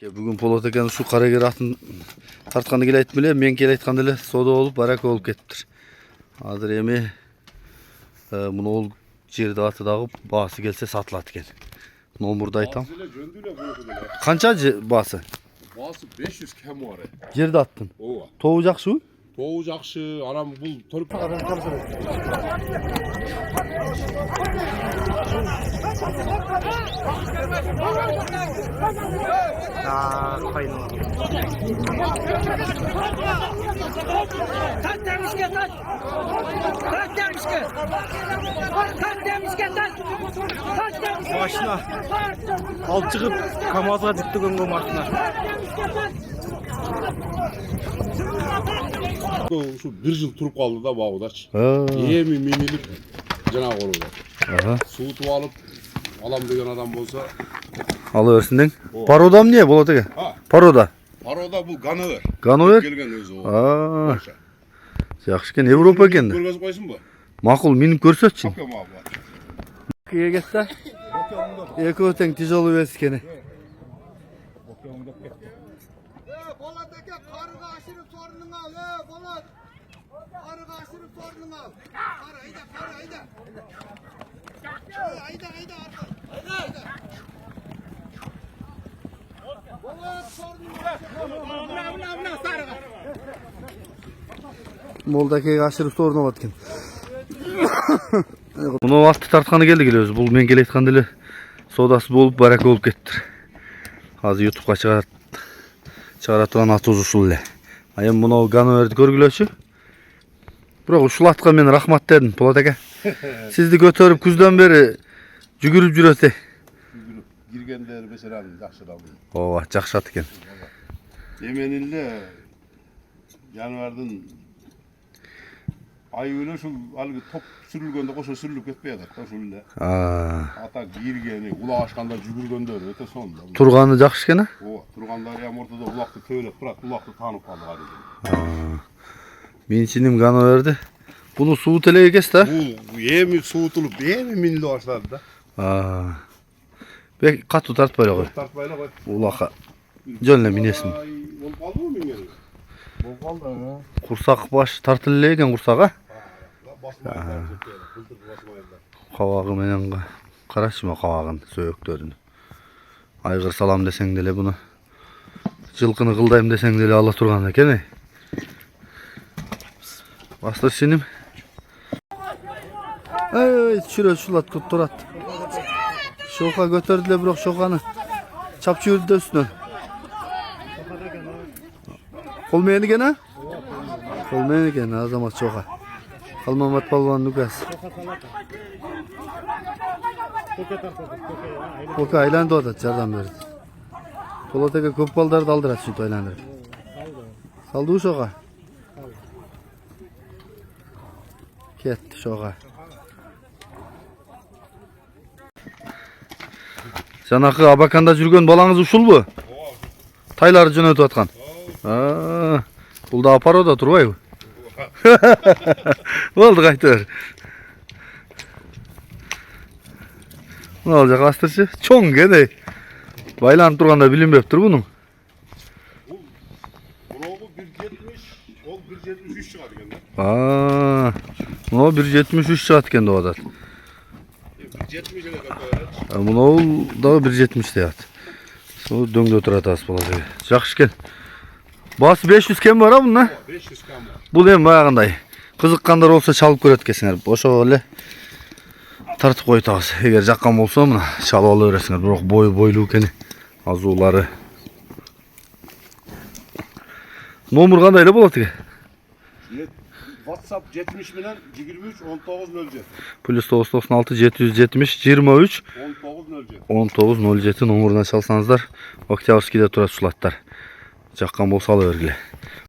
Бүгін Полот екен şu Карагер атын тартқанды келе айтмыле, мен келе айтқанды эле сода болуп, барак болуп кеттир. Азыр эми муну ол жерде аты дагып, баасы келсе сатылат экен. Номурду айтам. Канча баасы? Баасы 500 кем var. Жерде аттын. Ооба. Тобу жакшыбы? Тобу жакшы, анан бул төрүп Машина алып чыгып КамАЗга диктөгөнгө машина. Şu bir yıl turup kaldı da bağdaç. Yemi minilip cana korudu. Suutup alıp alam degen adam bolsa Alıversin. Parodam niye Polat eke? Paroda. Paroda bu Ganover. Ganover? Gelgen özü o. Жакшы экен, Европа экен. Көргөзүп койсун бу? Макул, минип көрсөтчү. Bakıyorum abi. Кие кетсе? Экөө тең тяжелый вес экени. Polat aka qarıga aşırıp sorununu al. Polat. Qarıga aşırıp sorununu al. Qarı hayda, qarı hayda. Hayda, hayda arka. Hayda. Polat sorununu al. Buna sarıga. Молдакеге ашырып сорунуп алат экен. Муну атты тартканы келди өзү. Бул мен келе айтканда эле содасы болуп, барак болуп кеттир. Азыр YouTubeга чыгара турган аты ушул эле. А эми муну Гановерди көргүлөчү. Бирок ушул атка мен рахмат дедим, Полот ака. Сизди көтөрүп күздөн бери жүгүрүп жүрөт. Girgenler mesela жақшыдам. Ооба, жакшы ат экен. Yemenille yanvardın ay öyle şu algı top sürülgönde koşa sürülüp ketpeydi. Koşulda. Ata girgeni, ula aşkanda жүгүргөндөр öte sonda. Турганы жакшы экен, а? Ооба, тургандар ям ортодо улакты көйлөп турат, улакты таанып калды али. Мен синим Гановерди. Буну суу телеге экес да? Бул эми суутулуп, эми миниле баштады да. Бек катуу тартпай эле кой. Тартпайлы кой. Улака. Жөн эле минесин. Болуп калдыбы миңери? Болуп калды. Курсак баш тартылы эле экен курсага. Кабагы менен карачыма кабагын, сөйөктөрүн. Айгыр салам десең деле буну. Жылкыны кылдайм десең деле ала турган экен. Бастыр синим. Ай, чүрө шулат турат. Шока көтөрдү эле, бирок шоканы чапчы үрдү үстүнөн. Кол менен экен, а? Кол менен экен, Азамат Шока. Калмамат балбан Нукас. Кока айланып атат, жардам берди. Полот ака көп балдарды алдырат ушинтип айландырып. Салдыбы Шока? Кетти Шока. Жанакы Абаканда жүргөн балаңыз ушулбу? Тайлары жөнөтүп аткан. Бул да парода турбайбы? Болду, кайтыр. Мына жака астырчы. Чоң кеде. Байланып турганда билинбептир мунун. Бул 170, ол 173 чыгат экен да. Мына 173 чыгат экен деп атат. 170 эле көпөйөт. Мына дагы 170 деп атат. Сол дөңдө турат ас болот. Жакшы экен. Басы 500 кем бар а мына? 500 кем бар. Бул эми баягындай. Кызыккандар болсо чалып көрөт экенсиңер. Ошого эле тартып коюп атабыз. Эгер жаккан болсо мына чалып ала бересиңер. Бирок бою бойлуу экен. Азуулары. Номер кандай эле болот экен? WhatsApp 70 менен 23 1907. Плюс 996 770 23 1907. 1907 номеруна чалсаңыздар, Октябрьскийде турат ушул аттар. Жаккан болсо ала бергиле.